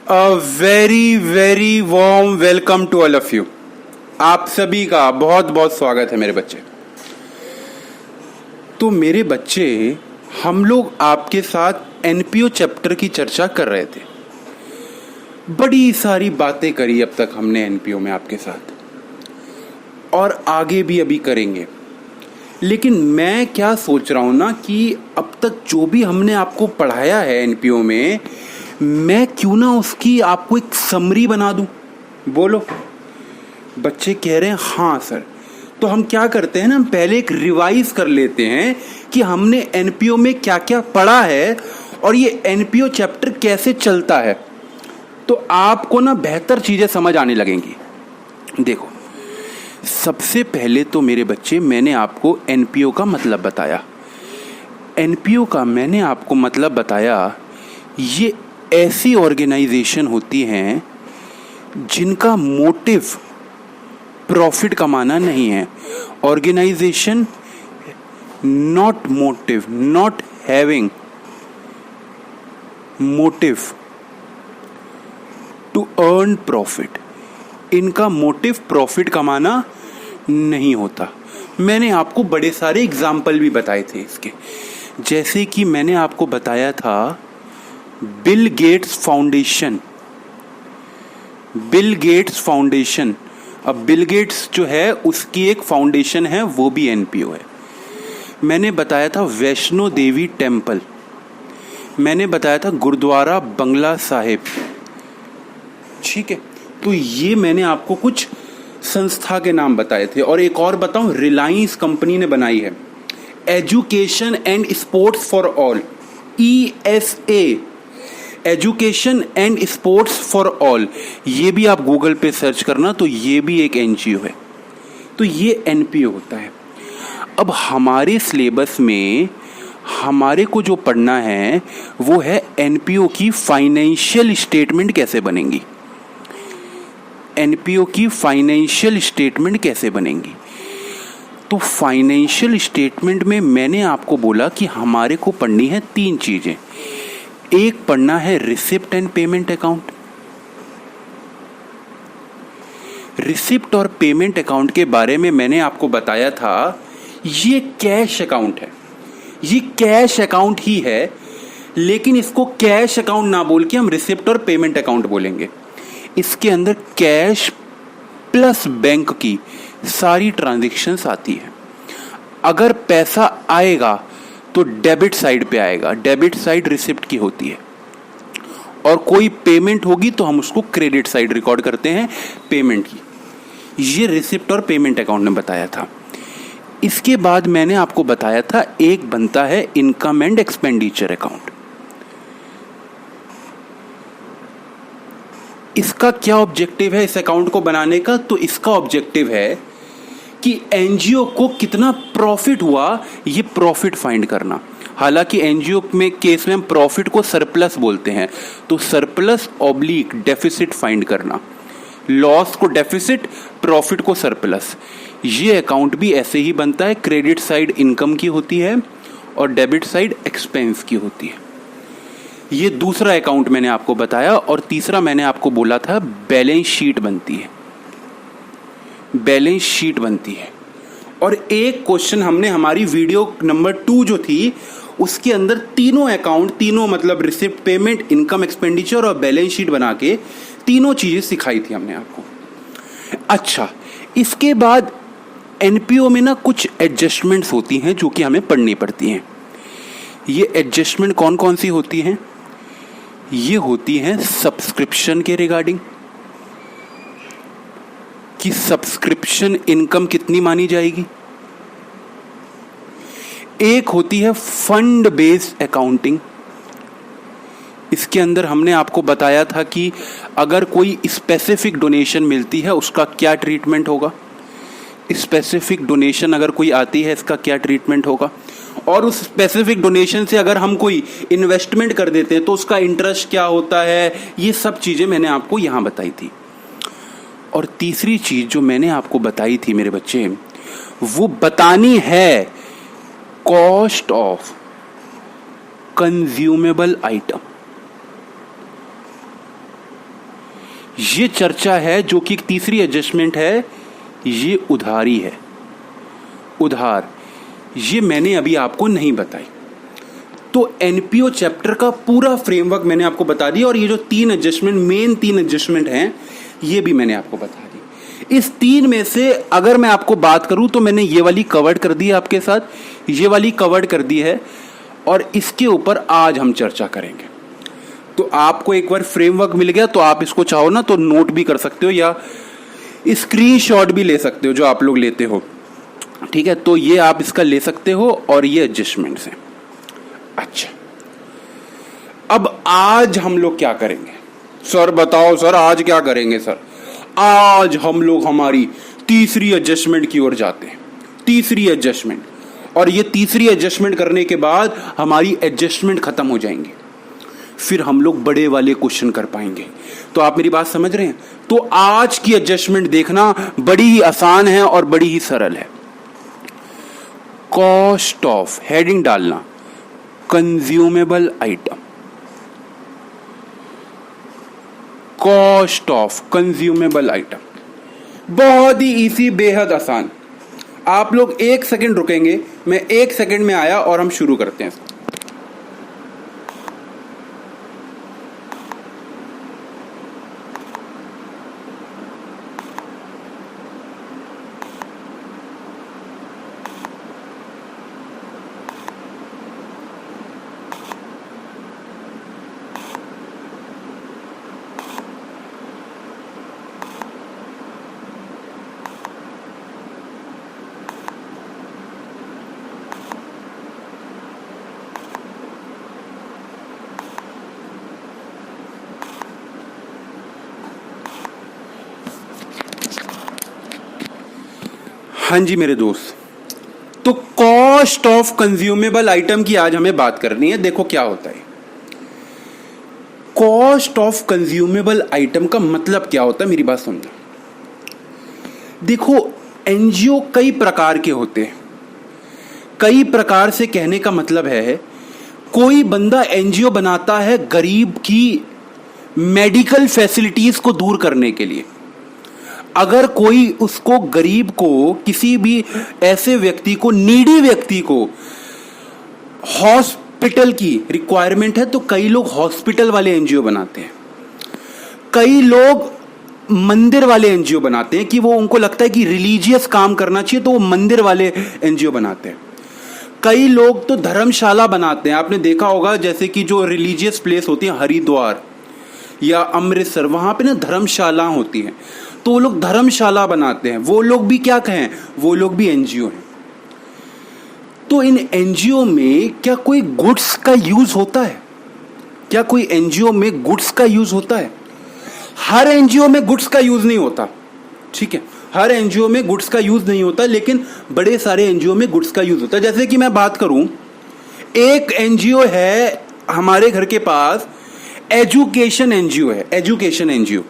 Very very warm welcome to all of you. आप सभी का बहुत बहुत स्वागत है मेरे बच्चे। तो मेरे बच्चे, हम लोग आपके साथ एनपीओ चैप्टर की चर्चा कर रहे थे। बड़ी सारी बातें करी अब तक हमने एनपीओ में आपके साथ, और आगे भी अभी करेंगे। लेकिन मैं क्या सोच रहा हूं ना कि अब तक जो भी हमने आपको पढ़ाया है एनपीओ में, मैं क्यों ना उसकी आपको एक समरी बना दूं। बोलो। बच्चे कह रहे हैं हाँ सर। तो हम क्या करते हैं ना, हम पहले एक रिवाइज कर लेते हैं कि हमने एनपीओ में क्या क्या पढ़ा है और ये एनपीओ चैप्टर कैसे चलता है। तो आपको ना बेहतर चीजें समझ आने लगेंगी। देखो, सबसे पहले तो मेरे बच्चे, मैंने आपको एनपीओ का मतलब बताया। एनपीओ का मैंने आपको मतलब बताया, ये ऐसी ऑर्गेनाइजेशन होती हैं जिनका मोटिव प्रॉफिट कमाना नहीं है। Organisation not motive, not having motive to earn profit. इनका मोटिव प्रॉफिट कमाना नहीं होता। मैंने आपको बड़े सारे एग्जाम्पल भी बताए थे इसके, जैसे कि मैंने आपको बताया था Bill Gates foundation. Bill Gates foundation, अब बिल गेट्स जो है उसकी एक फाउंडेशन है, वो भी एनपीओ है। मैंने बताया था वैष्णो देवी टेम्पल, मैंने बताया था गुरुद्वारा बंगला साहिब। ठीक है, तो ये मैंने आपको कुछ संस्था के नाम बताए थे। और एक और बताऊं, रिलायंस कंपनी ने बनाई है education and sports for all, ESA, education and sports for all. ये भी आप गूगल पे सर्च करना, तो ये भी एक एनजीओ है। तो ये एनपीओ होता है। अब हमारे सिलेबस में हमारे को जो पढ़ना है वो है एनपीओ की फाइनेंशियल स्टेटमेंट कैसे बनेंगी। एनपीओ की फाइनेंशियल स्टेटमेंट कैसे बनेंगी। तो फाइनेंशियल स्टेटमेंट में मैंने आपको बोला कि हमारे को पढ़नी है 3 चीजें। एक पढ़ना है receipt and payment account. Receipt और पेमेंट अकाउंट के बारे में मैंने आपको बताया था, ये कैश अकाउंट है, ये कैश अकाउंट ही है, लेकिन इसको कैश अकाउंट ना बोल के हम रिसिप्ट और पेमेंट अकाउंट बोलेंगे। इसके अंदर कैश प्लस बैंक की सारी ट्रांजैक्शंस आती है। अगर पैसा आएगा तो डेबिट साइड पे आएगा, डेबिट साइड रिसिप्ट की होती है, और कोई पेमेंट होगी तो हम उसको क्रेडिट साइड रिकॉर्ड करते हैं पेमेंट की। ये रिसिप्ट और पेमेंट अकाउंट ने बताया था। इसके बाद मैंने आपको बताया था एक बनता है इनकम एंड एक्सपेंडिचर अकाउंट। इसका क्या ऑब्जेक्टिव है इस अकाउंट को बनाने का? तो इसका ऑब्जेक्टिव है कि एनजीओ को कितना प्रॉफिट हुआ, ये प्रॉफिट फाइंड करना। हालांकि एनजीओ में केस में हम प्रॉफिट को सरप्लस बोलते हैं, तो सरप्लस ऑब्लिक डेफिसिट फाइंड करना। लॉस को डेफिसिट, प्रॉफिट को सरप्लस। ये अकाउंट भी ऐसे ही बनता है। क्रेडिट साइड इनकम की होती है और डेबिट साइड एक्सपेंस की होती है। ये दूसरा अकाउंट मैंने आपको बताया। और तीसरा मैंने आपको बोला था बैलेंस शीट बनती है, बैलेंस शीट बनती है। और एक क्वेश्चन हमने हमारी वीडियो नंबर 2 जो थी उसके अंदर तीनों अकाउंट, तीनों मतलब रिसिप्ट, पेमेंट, इनकम एक्सपेंडिचर और बैलेंस शीट बना के तीनों चीजें सिखाई थी हमने आपको। अच्छा, इसके बाद एनपीओ में ना कुछ एडजस्टमेंट्स होती हैं जो कि हमें पढ़नी पड़ती हैं। ये एडजस्टमेंट कौन कौन सी होती हैं? ये होती हैं सब्सक्रिप्शन के रिगार्डिंग, कि सब्सक्रिप्शन इनकम कितनी मानी जाएगी। एक होती है फंड बेस्ड अकाउंटिंग। इसके अंदर हमने आपको बताया था कि अगर कोई स्पेसिफिक डोनेशन मिलती है उसका क्या ट्रीटमेंट होगा, स्पेसिफिक डोनेशन अगर कोई आती है इसका क्या ट्रीटमेंट होगा, और उस स्पेसिफिक डोनेशन से अगर हम कोई इन्वेस्टमेंट कर देते हैं तो उसका इंटरेस्ट क्या होता है। ये सब चीजें मैंने आपको यहां बताई थी। और तीसरी चीज जो मैंने आपको बताई थी मेरे बच्चे, वो बतानी है कॉस्ट ऑफ कंज्यूमेबल आइटम। ये चर्चा है जो कि एक तीसरी एडजस्टमेंट है, ये उधारी है, उधार। ये मैंने अभी आपको नहीं बताई। तो एनपीओ चैप्टर का पूरा फ्रेमवर्क मैंने आपको बता दिया, और ये जो तीन एडजस्टमेंट, मेन तीन एडजस्टमेंट हैं, ये भी मैंने आपको बता दी। इस तीन में से अगर मैं आपको बात करूं तो मैंने ये वाली कवर्ड कर दी है आपके साथ, ये वाली कवर्ड कर दी है, और इसके ऊपर आज हम चर्चा करेंगे। तो आपको एक बार फ्रेमवर्क मिल गया, तो आप इसको चाहो ना तो नोट भी कर सकते हो या स्क्रीनशॉट भी ले सकते हो, जो आप लोग लेते हो, ठीक है। तो ये आप इसका ले सकते हो, और ये एडजस्टमेंट्स हैं। अच्छा, अब आज हम लोग क्या करेंगे? सर बताओ सर, आज क्या करेंगे सर? आज हम लोग हमारी तीसरी एडजस्टमेंट की ओर जाते हैं, तीसरी एडजस्टमेंट। और ये तीसरी एडजस्टमेंट करने के बाद हमारी एडजस्टमेंट खत्म हो जाएंगी, फिर हम लोग बड़े वाले क्वेश्चन कर पाएंगे। तो आप मेरी बात समझ रहे हैं? तो आज की एडजस्टमेंट देखना बड़ी ही आसान है और बड़ी ही सरल है। कॉस्ट ऑफ, हेडिंग डालना, consumable item, cost of consumable item. बहुत ही इजी, बेहद आसान। आप लोग एक सेकंड रुकेंगे, मैं एक सेकंड में आया और हम शुरू करते हैं। हाँ जी मेरे दोस्त, तो कॉस्ट ऑफ कंज्यूमेबल आइटम की आज हमें बात करनी है। देखो क्या होता है कॉस्ट ऑफ कंज्यूमेबल आइटम का मतलब क्या होता है, मेरी बात समझो। देखो, एनजीओ कई प्रकार के होते हैं। कई प्रकार से कहने का मतलब है, कोई बंदा एनजीओ बनाता है गरीब की मेडिकल फैसिलिटीज को दूर करने के लिए। अगर कोई उसको, गरीब को, किसी भी ऐसे व्यक्ति को, नीडी व्यक्ति को हॉस्पिटल की रिक्वायरमेंट है, तो कई लोग हॉस्पिटल वाले एनजीओ बनाते हैं। कई लोग मंदिर वाले एनजीओ बनाते हैं कि वो, उनको लगता है कि रिलीजियस काम करना चाहिए, तो वो मंदिर वाले एनजीओ बनाते हैं। कई लोग तो धर्मशाला बनाते हैं। आपने देखा होगा, जैसे कि जो रिलीजियस प्लेस होती है, हरिद्वार या अमृतसर, वहां पे ना धर्मशाला होती है, तो वो लोग धर्मशाला बनाते हैं। वो लोग भी क्या कहें, वो लोग भी एनजीओ हैं। तो इन एनजीओ में क्या कोई गुड्स का यूज होता है? क्या कोई एनजीओ में गुड्स का यूज होता है? हर एनजीओ में गुड्स का यूज नहीं होता, ठीक है। हर एनजीओ में गुड्स का यूज नहीं होता, लेकिन बड़े सारे एनजीओ में गुड्स का यूज होता है। जैसे कि मैं बात करूं, एक एनजीओ है हमारे घर के पास, एजुकेशन एनजीओ है, एजुकेशन एनजीओ।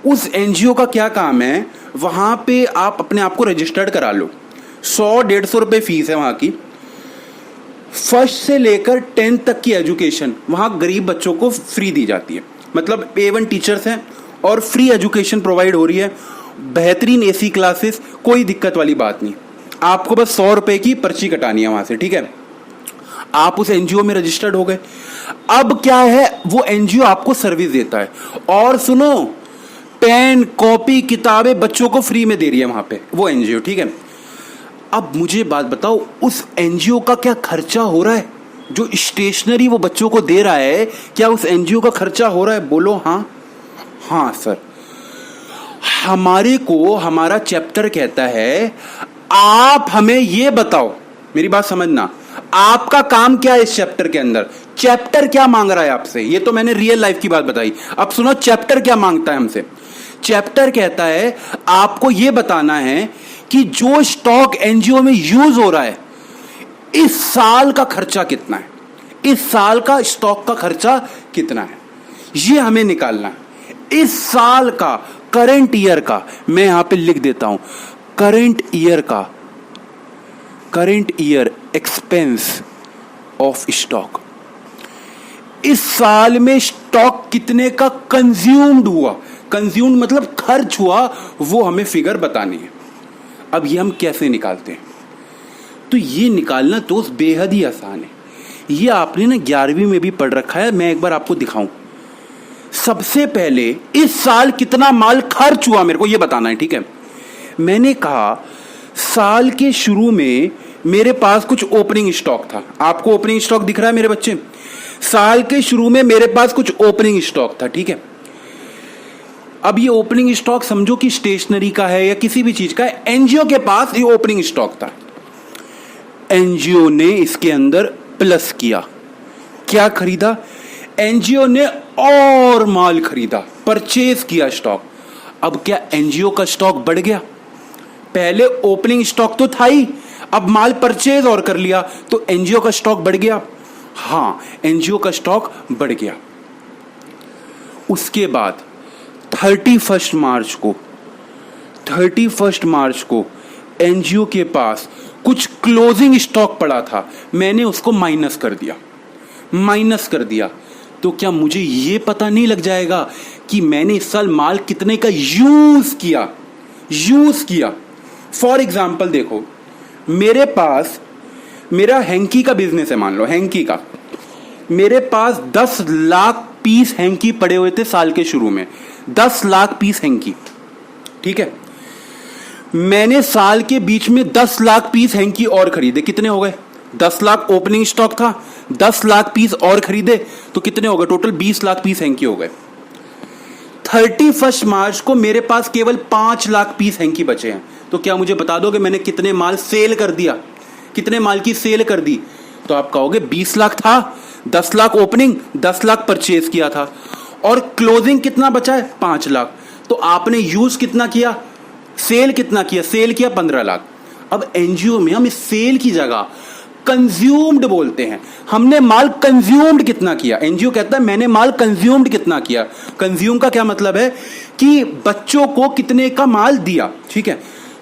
उस एनजीओ का क्या काम है, वहां पे आप अपने आप को रजिस्टर्ड करा लो। 100-150 रुपए फीस है वहां की। फर्स्ट से लेकर 10th तक की एजुकेशन वहां गरीब बच्चों को फ्री दी जाती है। मतलब A1 टीचर्स हैं और फ्री एजुकेशन प्रोवाइड हो रही है। बेहतरीन एसी क्लासेस, कोई दिक्कत वाली बात नहीं। आपको बस 100 रुपए की पर्ची कटानी है वहां से, ठीक है। आप उस एनजीओ में रजिस्टर्ड हो गए। अब क्या है, वो एनजीओ आपको सर्विस देता है, और सुनो, पेन, कॉपी, किताबें बच्चों को फ्री में दे रही है वहां पे वो एनजीओ, ठीक है। अब मुझे बात बताओ, उस एनजीओ का क्या खर्चा हो रहा है? जो स्टेशनरी वो बच्चों को दे रहा है, क्या उस एनजीओ का खर्चा हो रहा है? बोलो हाँ। हाँ सर। हमारे को हमारा चैप्टर कहता है, आप हमें ये बताओ, मेरी बात समझना, आपका काम क्या है इस चैप्टर के अंदर? चैप्टर क्या मांग रहा है आपसे? ये तो मैंने रियल लाइफ की बात बताई। अब सुनो, चैप्टर क्या मांगता है हमसे। चैप्टर कहता है आपको यह बताना है कि जो स्टॉक एनजीओ में यूज हो रहा है, इस साल का खर्चा कितना है, इस साल का स्टॉक का खर्चा कितना है, यह हमें निकालना है। इस साल का, करंट ईयर का, मैं यहां पे लिख देता हूं, करंट ईयर का, current year expense of stock. इस साल में स्टॉक कितने का कंज्यूम्ड हुआ, कंज्यूम्ड मतलब खर्च हुआ, वो हमें फिगर बतानी है। अब ये हम कैसे निकालते हैं? तो ये निकालना तो बेहद ही आसान है। ये आपने ना 11वीं में भी पढ़ रखा है, मैं एक बार आपको दिखाऊं। सबसे पहले इस साल कितना माल खर्च हुआ मेरे को ये बताना है, ठीक है। मैंने कहा साल के शुरू में मेरे पास कुछ ओपनिंग स्टॉक था। आपको ओपनिंग स्टॉक दिख रहा है मेरे बच्चे? साल के शुरू में मेरे पास कुछ ओपनिंग स्टॉक था, ठीक है। अब ये ओपनिंग स्टॉक समझो कि स्टेशनरी का है या किसी भी चीज का है। एनजीओ के पास ये ओपनिंग स्टॉक था। एनजीओ ने इसके अंदर प्लस किया, क्या खरीदा? एनजीओ ने और माल खरीदा, परचेज किया स्टॉक। अब क्या एनजीओ का स्टॉक बढ़ गया? पहले ओपनिंग स्टॉक तो था ही, अब माल परचेज और कर लिया तो एनजीओ का स्टॉक बढ़ गया। हां, एनजीओ का स्टॉक बढ़ गया। उसके बाद 31 मार्च को एनजीओ के पास कुछ क्लोजिंग स्टॉक पड़ा था, मैंने उसको माइनस कर दिया। तो क्या मुझे ये पता नहीं लग जाएगा कि मैंने इस साल माल कितने का यूज किया? फॉर एग्जाम्पल देखो, मेरे पास मेरा हैंकी का बिजनेस है, मान लो हैंकी का। मेरे पास 10 लाख पीस हैंकी पड़े हुए थे साल के शुरू में, 10 लाख पीस हैंकी, ठीक है। मैंने साल के बीच में 10 लाख पीस हैंकी और खरीदे। कितने हो गए? 10 लाख ओपनिंग स्टॉक था, 10 लाख पीस और खरीदे तो कितने हो गए? टोटल 20 लाख पीस हैंकी हो गए। 31 मार्च को मेरे पास केवल 5 लाख पीस हैंकी बचे हैं। तो क्या मुझे बता दोगे मैंने कितने माल सेल कर दिया? कितने माल की सेल कर दी? तो आप कहोगे 20 लाख था, 10 लाख ओपनिंग, 10 लाख परचेज किया था, और क्लोजिंग कितना बचा है? 5 लाख। तो आपने यूज कितना किया? सेल कितना किया? सेल किया 15 लाख। अब एनजीओ में हम इस सेल की जगह कंज्यूम्ड बोलते हैं। हमने माल कंज्यूम्ड कितना किया? एनजीओ कहता है मैंने माल कंज्यूम्ड कितना किया। कंज्यूम का क्या मतलब है कि बच्चों को कितने का माल दिया, ठीक है।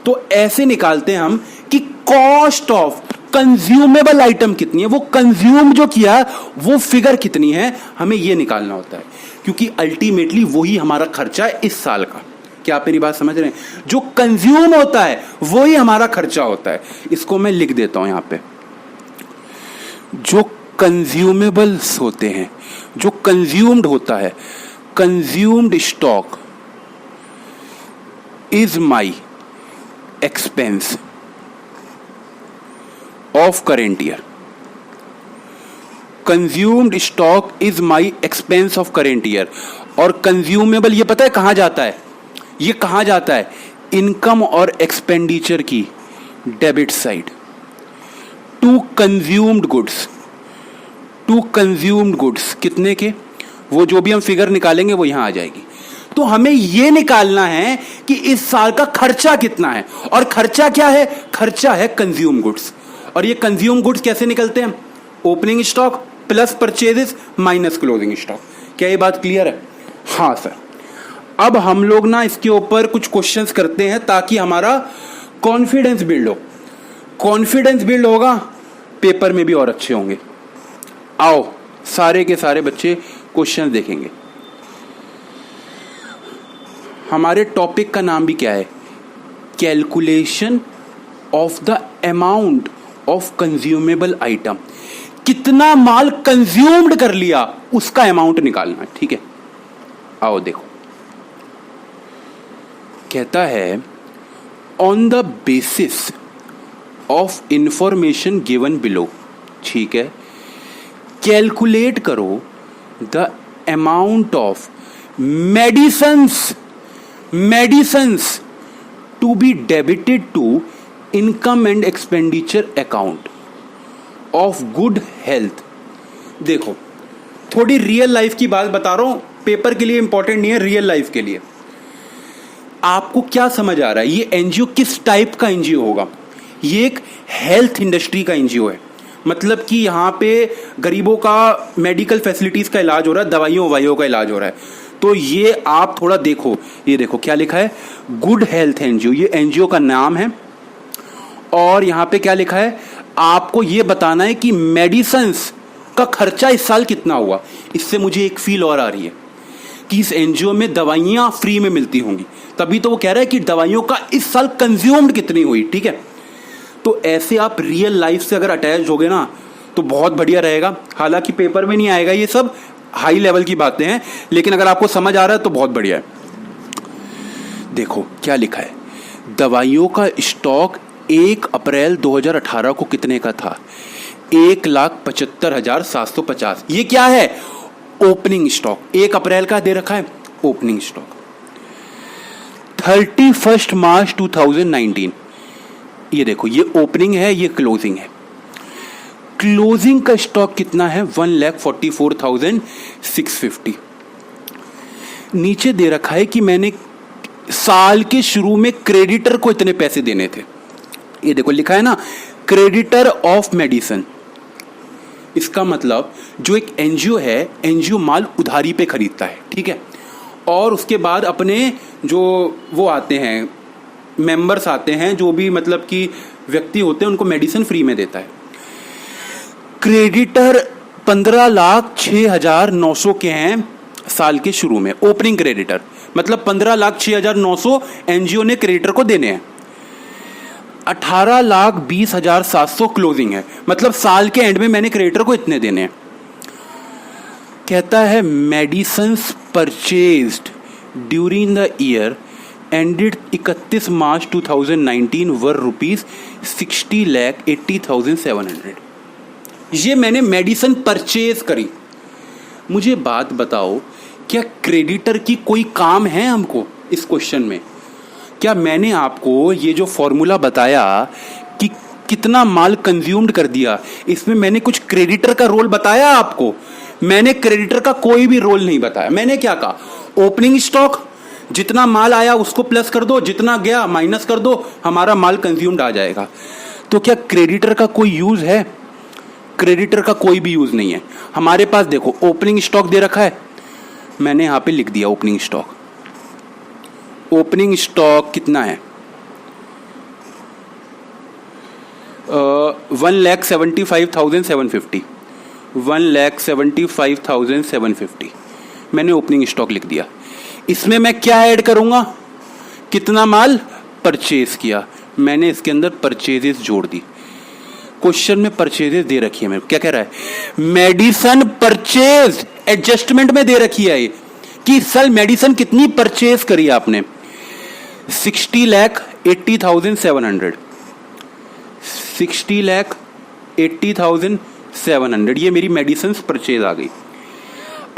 तो ऐसे निकालते हैं हम कि कॉस्ट ऑफ कंज्यूमेबल आइटम कितनी है, वो कंज्यूम जो किया वो फिगर कितनी है, हमें ये निकालना होता है, क्योंकि अल्टीमेटली वही हमारा खर्चा है इस साल का। क्या आप मेरी बात समझ रहे हैं? जो कंज्यूम होता है वही हमारा खर्चा होता है। इसको मैं लिख देता हूं यहां पे। जो कंज्यूमेबल्स होते हैं, जो कंज्यूम्ड होता है, consumed stock is my expense of current year. Consumed stock is my expense of current year. और कंज्यूमेबल ये पता है कहां जाता है? ये कहां जाता है? इनकम और एक्सपेंडिचर की debit side. To consumed goods कितने के? वो जो भी हम फिगर निकालेंगे वो यहां आ जाएगी। तो हमें यह निकालना है कि इस साल का खर्चा कितना है, और खर्चा क्या है? खर्चा है कंज्यूम गुड्स। और ये कंज्यूम गुड्स कैसे निकलते हैं? Opening stock plus purchases minus closing stock. क्या ये बात क्लियर है? हाँ सर। अब हम लोग ना इसके ऊपर कुछ क्वेश्चंस करते हैं ताकि हमारा कॉन्फिडेंस बिल्ड हो। कॉन्फिडेंस बिल्ड होगा, पेपर में भी और अच्छे होंगे। आओ सारे के सारे बच्चे क्वेश्चन देखेंगे। हमारे टॉपिक का नाम भी क्या है? Calculation of the amount of consumable item. कितना माल कंज्यूम्ड कर लिया उसका अमाउंट निकालना, ठीक है। आओ देखो, कहता है on the basis of information given below, ठीक है, कैलकुलेट करो the amount of medicines to be debited to income and expenditure account of good health. देखो थोड़ी रियल लाइफ की बात बता रहा हूं, पेपर के लिए इंपॉर्टेंट नहीं है, रियल लाइफ के लिए। आपको क्या समझ आ रहा है ये एनजीओ किस टाइप का एनजीओ होगा? ये एक हेल्थ इंडस्ट्री का एनजीओ है। मतलब कि यहाँ पे गरीबों का मेडिकल फैसिलिटीज का इलाज हो रहा है, दवाइयों का इलाज हो रहा है। तो ये आप थोड़ा देखो, ये देखो क्या लिखा है, गुड हेल्थ एनजीओ, ये एनजीओ का नाम है। और यहाँ पे क्या लिखा है, आपको ये बताना है कि का खर्चा इस साल कितना हुआ। इससे मुझे एक फील और आ रही है कि इस एनजीओ में दवाइयाँ फ्री में मिलती होंगी, तभी तो वो कह रहा है कि दवाइयों का इस साल कंज्यूम्ड कितनी हुई। ठीक है, तो ऐसे आप रियल लाइफ से अगर अटैच हो गए ना तो बहुत बढ़िया रहेगा। हालांकि पेपर में नहीं आएगा, ये सब हाई लेवल की बातें हैं, लेकिन अगर आपको समझ आ रहा है तो बहुत बढ़िया है। देखो क्या लिखा है, दवाइयों का स्टॉक 1 अप्रैल 2018 को कितने का था, 1,75,750। ये क्या है, ओपनिंग स्टॉक। 1 अप्रैल का दे रखा है ओपनिंग स्टॉक। 31 मार्च 2019, ये देखो ये ओपनिंग है, ये क्लोजिंग है। क्लोजिंग का स्टॉक कितना है, 1,44,650। नीचे दे रखा है कि मैंने साल के शुरू में क्रेडिटर को इतने पैसे देने थे। ये देखो लिखा है ना, क्रेडिटर ऑफ मेडिसिन। इसका मतलब जो एक एनजीओ है, एनजीओ माल उधारी पे खरीदता है, ठीक है, और उसके बाद अपने जो वो आते हैं मेंबर्स आते हैं, जो भी मतलब कि व्यक्ति होते हैं, उनको मेडिसिन फ्री में देता है। क्रेडिटर 15,06,900 के हैं साल के शुरू में, ओपनिंग क्रेडिटर मतलब 15,06,900 एनजीओ ने क्रेडिटर को देने हैं। 18,20,700 क्लोजिंग है, मतलब साल के एंड में मैंने क्रेडिटर को इतने देने हैं। कहता है medicines purchased during the year ended 31 March 2019 वर ₹60,80,700। ये मैंने मेडिसिन परचेज करी। मुझे बात बताओ, क्या क्रेडिटर की कोई काम है हमको इस क्वेश्चन में? क्या मैंने आपको ये जो फॉर्मूला बताया कि कितना माल कंज्यूम्ड कर दिया, इसमें मैंने कुछ क्रेडिटर का रोल बताया आपको? मैंने क्रेडिटर का कोई भी रोल नहीं बताया। मैंने क्या कहा, ओपनिंग स्टॉक, जितना माल आया उसको प्लस कर दो, जितना गया माइनस कर दो, हमारा माल कंज्यूम्ड आ जाएगा। तो क्या क्रेडिटर का कोई यूज है? क्रेडिटर का कोई भी यूज नहीं है हमारे पास। देखो ओपनिंग स्टॉक दे रखा है, मैंने यहां पे लिख दिया ओपनिंग स्टॉक। ओपनिंग स्टॉक कितना है, 1,75,750। 1,75,750 मैंने ओपनिंग स्टॉक लिख दिया। इसमें मैं क्या ऐड करूंगा, कितना माल परचेज किया, मैंने इसके अंदर परचेजेस जोड़ दी। क्वेश्चन में परचेजेस दे रखी है, मेरे क्या कह रहा है, मेडिसिन परचेज एडजस्टमेंट में दे रखी है ये कि इस साल मेडिसिन कितनी परचेज करी आपने, 60,80,700। 60,80,700 ये मेरी मेडिसिन परचेज आ गई।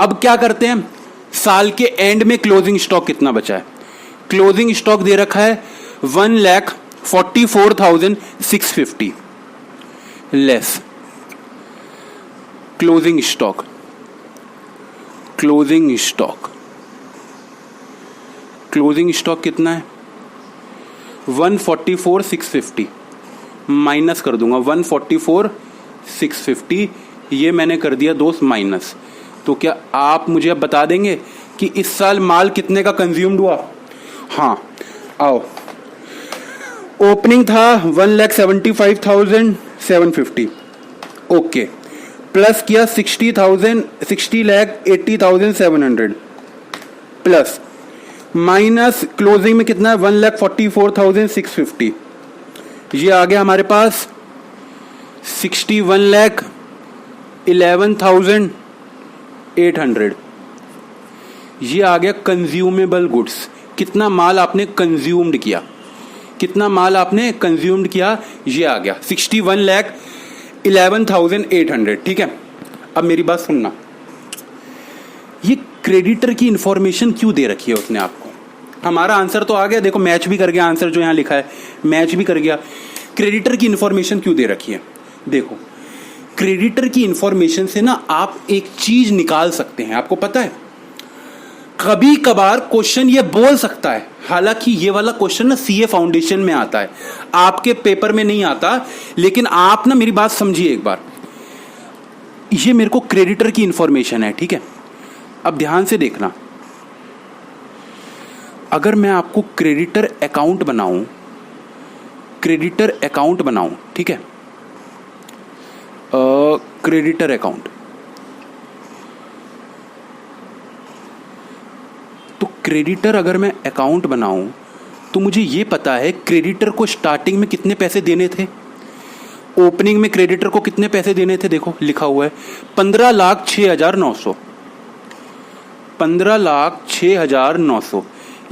अब क्या करते हैं, साल के एंड में क्लोजिंग स्टॉक कितना बचा है? क्लोजिंग स्टॉक दे रखा है 1,44,650 less closing stock. Closing stock, closing stock कितना है, 144,650 माइनस कर दूंगा 144,650, ये मैंने कर दिया दोस्त माइनस। तो क्या आप मुझे अब बता देंगे कि इस साल माल कितने का कंज्यूम्ड हुआ? हाँ आओ, ओपनिंग था 1,75,750, ओके, प्लस किया 60,80,700 प्लस माइनस क्लोजिंग में कितना है 1,44,650, ये आ गया हमारे पास 61,11,800। ये आ गया कंज्यूमेबल गुड्स, कितना माल आपने कंज्यूम्ड किया, कितना माल आपने कंज्यूम्ड किया, ये आ गया 61,11,800। ठीक है, अब मेरी बात सुनना, ये क्रेडिटर की इंफॉर्मेशन क्यों दे रखी है उसने आपको? हमारा आंसर तो आ गया, देखो मैच भी कर गया, आंसर जो यहाँ लिखा है मैच भी कर गया। क्रेडिटर की इंफॉर्मेशन क्यों दे रखी है? देखो क्रेडिटर की इंफॉर्मेशन से ना आप एक चीज निकाल सकते हैं, आपको पता है कभी कभार क्वेश्चन ये बोल सकता है, हालांकि ये वाला क्वेश्चन ना सीए फाउंडेशन में आता है, आपके पेपर में नहीं आता, लेकिन आप ना मेरी बात समझिए एक बार। ये मेरे को क्रेडिटर की इंफॉर्मेशन है, ठीक है, अब ध्यान से देखना। अगर मैं आपको क्रेडिटर अकाउंट बनाऊं, क्रेडिटर अकाउंट बनाऊं, ठीक है, क्रेडिटर अकाउंट क्रेडिटर अगर मैं अकाउंट बनाऊं तो मुझे ये पता है क्रेडिटर को स्टार्टिंग में कितने पैसे देने थे, ओपनिंग में क्रेडिटर को कितने पैसे देने थे। देखो लिखा हुआ है 15,06,900, 15,06,900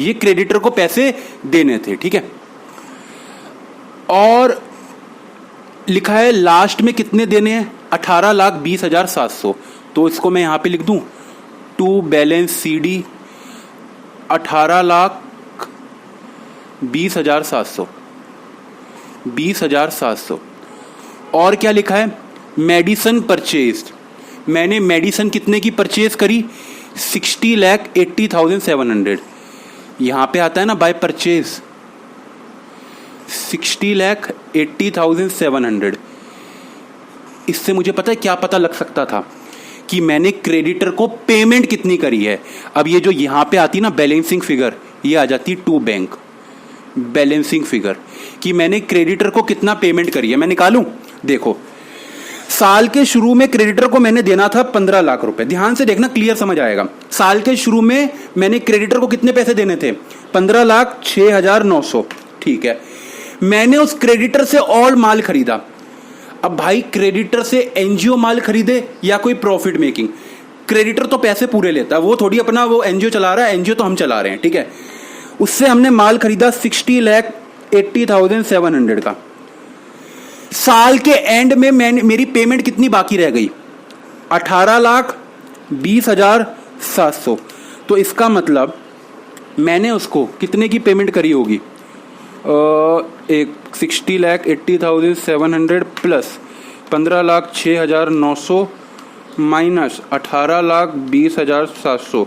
ये क्रेडिटर को पैसे देने थे, ठीक है। और लिखा है लास्ट में कितने देने हैं, 18,20,700। तो इसको मैं यहां पे लिख दूं टू बैलेंस CD 18,20,700, 20,700। और क्या लिखा है, मेडिसन परचेज्ड, मैंने मेडिसन कितने की परचेज करी, 60,80,700। यहां पे आता है ना बाय परचेज, 60,80,700। इससे मुझे पता है क्या पता लग सकता था कि मैंने क्रेडिटर को पेमेंट कितनी करी है। अब ये जो यहां पे आती ना बैलेंसिंग फिगर, ये आ जाती टू बैंक बैलेंसिंग फिगर कि मैंने क्रेडिटर को कितना पेमेंट करी है, मैं निकालूं। देखो साल के शुरू में क्रेडिटर को मैंने देना था 15 लाख रुपए, ध्यान से देखना क्लियर समझ आएगा। साल के शुरू में मैंने क्रेडिटर को कितने पैसे देने थे, 15,06,900, ठीक है। मैंने उस क्रेडिटर से और माल खरीदा। अब भाई क्रेडिटर से एनजीओ माल खरीदे या कोई प्रॉफिट मेकिंग, क्रेडिटर तो पैसे पूरे लेता है, वो थोड़ी अपना वो एनजीओ चला रहा है, एनजीओ तो हम चला रहे हैं, ठीक है। उससे हमने माल खरीदा 60,80,700 का। साल के एंड में मेरी पेमेंट कितनी बाकी रह गई, 18,20,700। तो इसका मतलब मैंने उसको कितने की पेमेंट करी होगी, एक 60,80,700 प्लस 15,06,900 माइनस 18,20,700,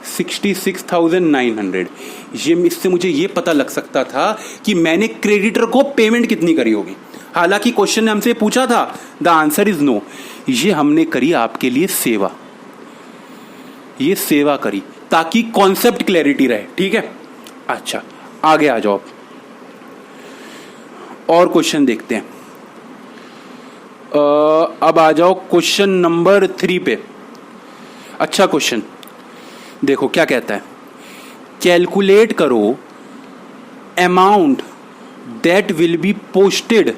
57,66,900। ये इससे मुझे ये पता लग सकता था कि मैंने क्रेडिटर को पेमेंट कितनी करी होगी। हालांकि क्वेश्चन ने हमसे पूछा था, द आंसर इज नो। ये हमने करी आपके लिए सेवा, ये सेवा करी ताकि कॉन्सेप्ट क्लैरिटी रहे, ठीक है। अच्छा आगे आ जाओ, और क्वेश्चन देखते हैं। अब आ जाओ क्वेश्चन नंबर 3 पे। अच्छा क्वेश्चन देखो क्या कहता है, कैलकुलेट करो amount that will be posted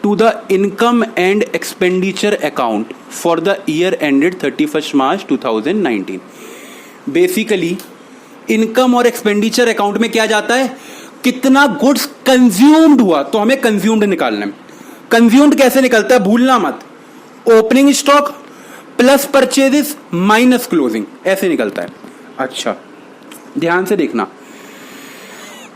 to the income and expenditure account for the year ended 31 March 2019। Basically income और एक्सपेंडिचर अकाउंट में क्या जाता है, कितना गुड्स कंज्यूम्ड हुआ, तो हमें कंज्यूम्ड निकालना है। कंज्यूम्ड कैसे निकलता है, भूलना मत, opening stock plus purchases minus closing, ऐसे निकलता है। अच्छा ध्यान से देखना,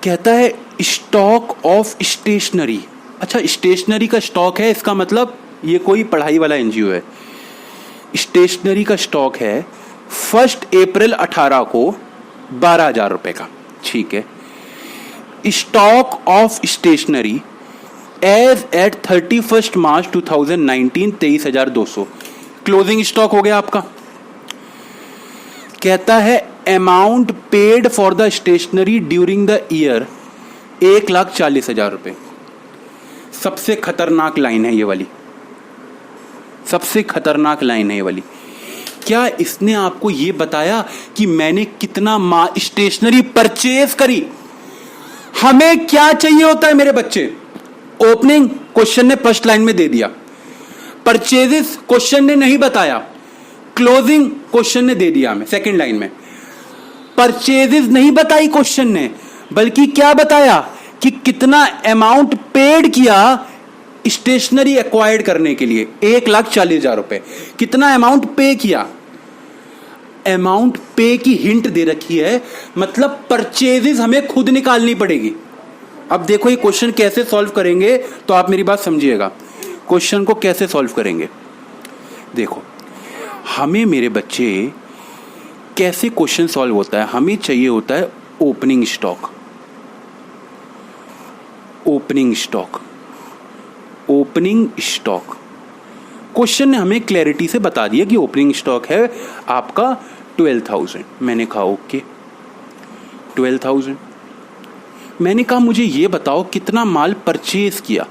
कहता है स्टॉक ऑफ स्टेशनरी। अच्छा स्टेशनरी का स्टॉक है, इसका मतलब ये कोई पढ़ाई वाला एनजीओ है। स्टेशनरी का स्टॉक है 1 अप्रैल 18 को 12,000 रुपए का, ठीक है। Stock of stationery as at 31 March 2019 23,200। Closing stock हो गया आपका। कहता है amount paid for the stationery during the year 1,40,000 रुपए। सबसे खतरनाक लाइन है ये वाली, सबसे खतरनाक लाइन है ये वाली। क्या इसने आपको ये बताया कि मैंने कितना स्टेशनरी परचेज करी। हमें क्या चाहिए होता है मेरे बच्चे, ओपनिंग क्वेश्चन ने फर्स्ट लाइन में दे दिया, परचेजेस क्वेश्चन ने नहीं बताया, क्लोजिंग क्वेश्चन ने दे दिया हमें सेकंड लाइन में। परचेजेस नहीं बताई क्वेश्चन ने, बल्कि क्या बताया कि कितना अमाउंट पेड किया स्टेशनरी एक्वायर्ड करने के लिए, 1,40,000 रुपए। कितना अमाउंट पे किया, अमाउंट पे की हिंट दे रखी है, मतलब परचेजेस हमें खुद निकालनी पड़ेगी। अब देखो ये क्वेश्चन कैसे सॉल्व करेंगे तो आप मेरी बात समझिएगा। क्वेश्चन को कैसे सॉल्व करेंगे, देखो हमें मेरे बच्चे कैसे क्वेश्चन सॉल्व होता है, हमें चाहिए होता है opening stock, opening stock, opening stock. Question ने हमें क्लैरिटी से बता दिया कि ओपनिंग स्टॉक है आपका 12,000। मैंने कहा ओके 12,000। मैंने कहा मुझे ये बताओ कितना माल परचेज किया।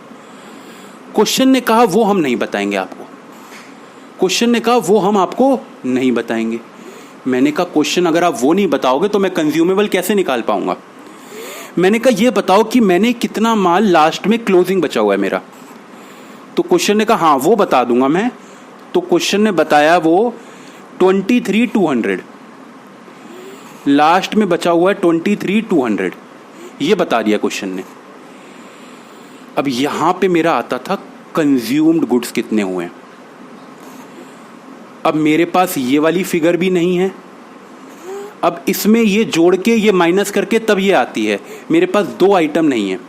क्वेश्चन ने कहा वो हम नहीं बताएंगे आपको। क्वेश्चन ने कहा वो हम आपको नहीं बताएंगे। मैंने कहा क्वेश्चन अगर आप वो नहीं बताओगे तो मैं कंज्यूमेबल कैसे निकाल पाऊंगा। मैंने कहा ये बताओ कि मैंने कितना माल लास्ट में क्लोजिंग बचा हुआ है मेरा। तो क्वेश्चन ने कहा हाँ वो बता दूंगा मैं। तो क्वेश्चन ने बताया वो 23,200 लास्ट में बचा हुआ है 23,200, ये बता दिया क्वेश्चन ने। अब यहां पे मेरा आता था कंज्यूम्ड गुड्स कितने हुए। अब मेरे पास ये वाली फिगर भी नहीं है, अब इसमें ये जोड़ के ये माइनस करके तब ये आती है। मेरे पास दो आइटम नहीं है,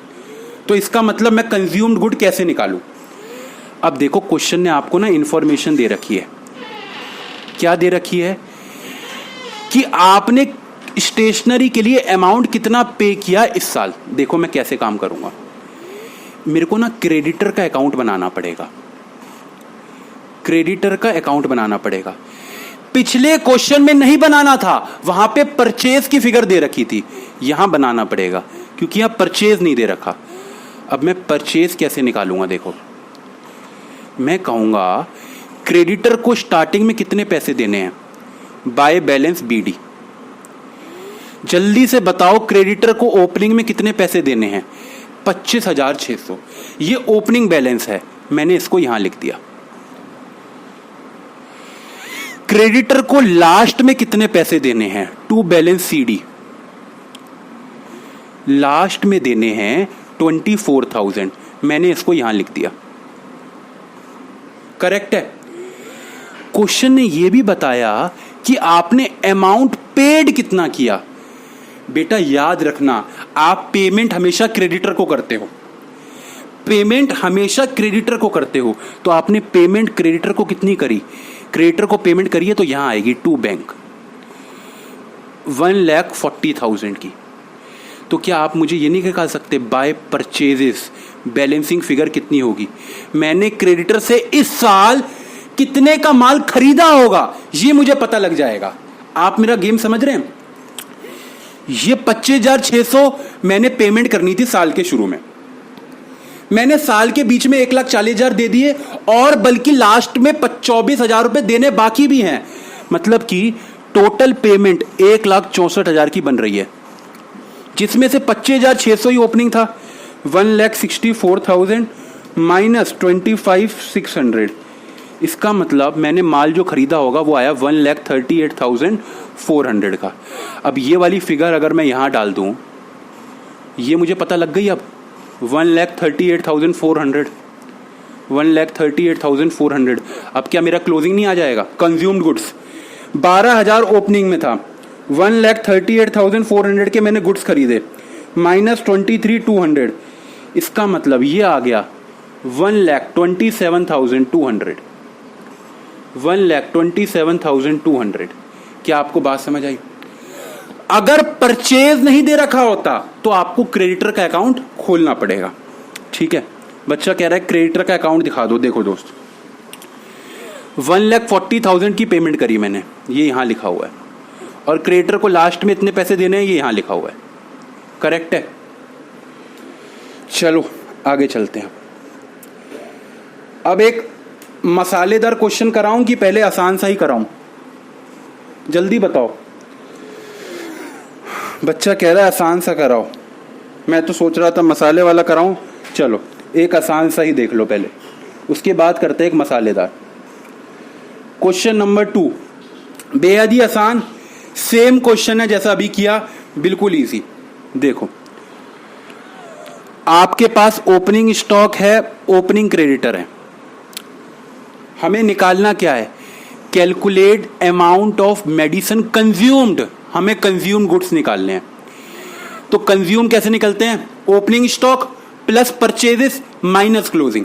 तो इसका मतलब मैं कंज्यूम्ड गुड कैसे निकालूं। अब देखो क्वेश्चन ने आपको ना इंफॉर्मेशन दे रखी है। क्या दे रखी है कि आपने स्टेशनरी के लिए अमाउंट कितना पे किया इस साल। देखो मैं कैसे काम करूंगा, मेरे को ना क्रेडिटर का अकाउंट बनाना पड़ेगा। क्रेडिटर का अकाउंट बनाना पड़ेगा। पिछले क्वेश्चन में नहीं बनाना था, वहां पे परचेज की फिगर दे रखी थी, यहां बनाना पड़ेगा क्योंकि यहां परचेज नहीं दे रखा। अब मैं परचेज कैसे निकालूंगा, देखो मैं कहूंगा क्रेडिटर को स्टार्टिंग में कितने पैसे देने हैं, बाय बैलेंस बीडी। जल्दी से बताओ क्रेडिटर को ओपनिंग में कितने पैसे देने हैं, 25,600। ये ओपनिंग बैलेंस है, मैंने इसको यहां लिख दिया। क्रेडिटर को लास्ट में कितने पैसे देने हैं, टू बैलेंस सीडी, लास्ट में देने हैं 24,000, मैंने इसको यहां लिख दिया। करेक्ट है। क्वेश्चन ने यह भी बताया कि आपने अमाउंट पेड कितना किया। बेटा याद रखना, आप पेमेंट हमेशा क्रेडिटर को करते हो, पेमेंट हमेशा क्रेडिटर को करते हो। तो आपने पेमेंट क्रेडिटर को कितनी करी, क्रेडिटर को पेमेंट करिए तो यहां आएगी टू बैंक 1,40,000 की। तो क्या आप मुझे ये नहीं निकाल सकते बाय परचेजेस बैलेंसिंग फिगर कितनी होगी। मैंने क्रेडिटर से इस साल कितने का माल खरीदा होगा ये मुझे पता लग जाएगा। आप मेरा गेम समझ रहे हैं। ये 25,600 मैंने पेमेंट करनी थी साल के शुरू में, मैंने साल के बीच में 1,40,000 दे दिए और बल्कि लास्ट में 24,000 रुपए देने बाकी भी हैं। मतलब कि टोटल पेमेंट 1,64,000 की बन रही है, जिसमें से 25,600 ही ओपनिंग था। 1,64,000 माइनस 25,600, इसका मतलब मैंने माल जो खरीदा होगा वो आया 1,38,400 का। अब ये वाली फिगर अगर मैं यहां डाल दूं, ये मुझे पता लग गई। अब 1,38,400, 1,38,400। अब क्या मेरा क्लोजिंग नहीं आ जाएगा। कंज्यूम्ड गुड्स 12,000 ओपनिंग में था, 1,38,400 के मैंने गुड्स खरीदे, माइनस 23,200, इसका मतलब ये आ गया 1,27,200, 1,27,200। क्या आपको बात समझ आई। अगर परचेज नहीं दे रखा होता तो आपको क्रेडिटर का अकाउंट खोलना पड़ेगा। ठीक है, बच्चा कह रहा है क्रेडिटर का अकाउंट दिखा दो। देखो दोस्त, 1,40,000 की पेमेंट करी मैंने, ये यहां लिखा हुआ है, और क्रेडिटर को लास्ट में इतने पैसे देने हैं, ये यहां लिखा हुआ है। करेक्ट है। चलो आगे चलते हैं। अब एक मसालेदार क्वेश्चन कराऊं कि पहले आसान सा ही कराऊं, जल्दी बताओ। बच्चा कह रहा है आसान सा कराओ, मैं तो सोच रहा था मसाले वाला कराऊं। चलो एक आसान सा ही देख लो पहले, उसके बाद करते हैं एक मसालेदार। क्वेश्चन नंबर 2 बेहद ही आसान, सेम क्वेश्चन है जैसा अभी किया, बिल्कुल इजी। देखो आपके पास ओपनिंग स्टॉक है, ओपनिंग क्रेडिटर है, हमें निकालना क्या है, calculate amount of medicine consumed. हमें कंज्यूम गुड्स निकालने हैं। तो कंज्यूम कैसे निकलते हैं, opening stock plus purchases minus closing.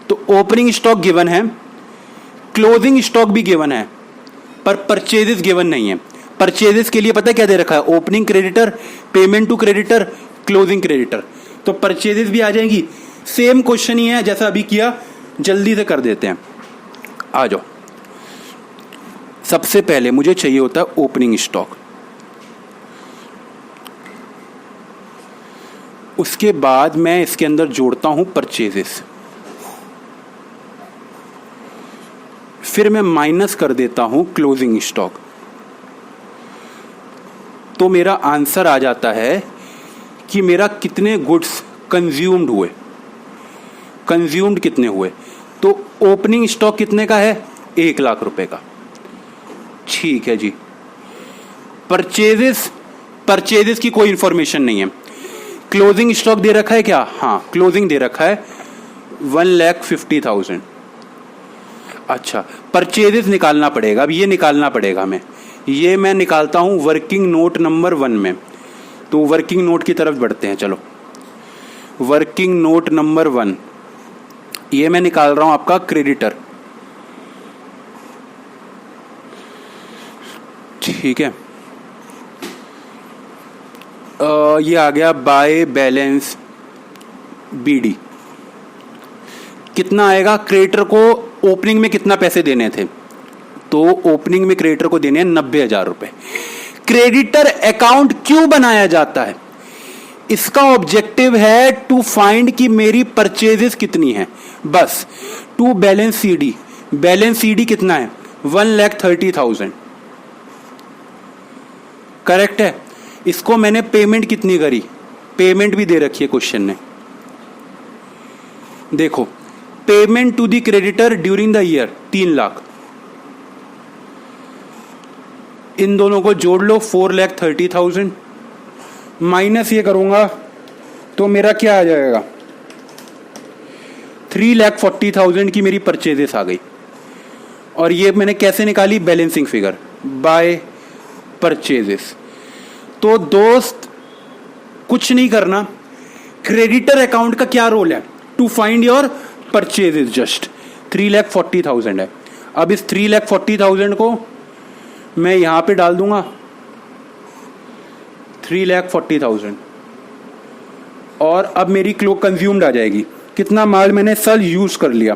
तो ओपनिंग स्टॉक गिवन है, क्लोजिंग स्टॉक भी गिवन है, पर परचेजेस गिवन नहीं है। परचेजेस के लिए पता है क्या दे रखा है, opening creditor, payment to creditor, closing creditor. तो परचेजेस भी आ जाएंगी। सेम क्वेश्चन ही है जैसा अभी किया, जल्दी से कर देते हैं। आ जाओ। सबसे पहले मुझे चाहिए होता है ओपनिंग स्टॉक, उसके बाद मैं इसके अंदर जोड़ता हूं परचेजेस, फिर मैं माइनस कर देता हूं क्लोजिंग स्टॉक, तो मेरा आंसर आ जाता है कि मेरा कितने गुड्स कंज्यूम्ड हुए, कंज्यूम्ड कितने हुए। तो ओपनिंग स्टॉक कितने का है? 1 लाख रुपए का। ठीक है जी। परचेजेस की कोई इंफॉर्मेशन नहीं है। क्लोजिंग स्टॉक दे रखा है क्या? हाँ, क्लोजिंग दे रखा है 1,50,000। अच्छा, परचेजेस निकालना पड़ेगा। अब ये निकालना पड़ेगा हमें। ये मैं निकालता हूं वर्किंग नोट नंबर 1 में। तो वर्किंग नोट की तरफ बढ़ते हैं। चलो, वर्किंग नोट नंबर 1, ये मैं निकाल रहा हूं आपका क्रेडिटर। ठीक है, ये आ गया बाय बैलेंस बीडी। कितना आएगा? क्रेडिटर को ओपनिंग में कितना पैसे देने थे? तो ओपनिंग में क्रेडिटर को देने हैं 90,000 रुपए। क्रेडिटर अकाउंट क्यों बनाया जाता है? इसका ऑब्जेक्टिव है टू फाइंड कि मेरी परचेजेस कितनी है, बस। To balance CD. Balance CD कितना है? 1,30,000। करेक्ट है। इसको मैंने पेमेंट कितनी करी? पेमेंट भी दे रखी है क्वेश्चन ने। देखो, payment to the creditor during the year 3 lakh. इन दोनों को जोड़ लो, 4,30,000 माइनस ये करूंगा तो मेरा क्या आ जाएगा? 3,40,000 की मेरी परचेजेस आ गई। और ये मैंने कैसे निकाली? Balancing figure by purchases. तो दोस्त, कुछ नहीं करना। क्रेडिटर अकाउंट का क्या रोल है? To find your purchases. Just 3,40,000 है। अब इस 3,40,000 को मैं यहां पे डाल दूंगा, 3,40,000, और अब मेरी क्लो कंज्यूम्ड आ जाएगी। कितना माल मैंने सल यूज कर लिया?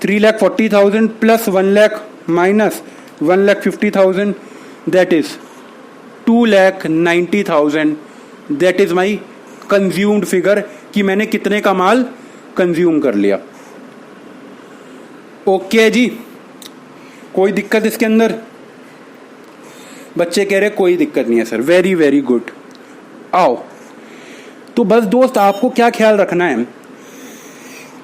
3,40,000 plus 1 lakh minus 1,50,000, that is 2,90,000। That is my consumed figure कि मैंने कितने का माल कंज्यूम कर लिया। ओके जी, कोई दिक्कत इसके अंदर? बच्चे कह रहे कोई दिक्कत नहीं है सर। Very very good. आओ, तो बस दोस्त, आपको क्या ख्याल रखना है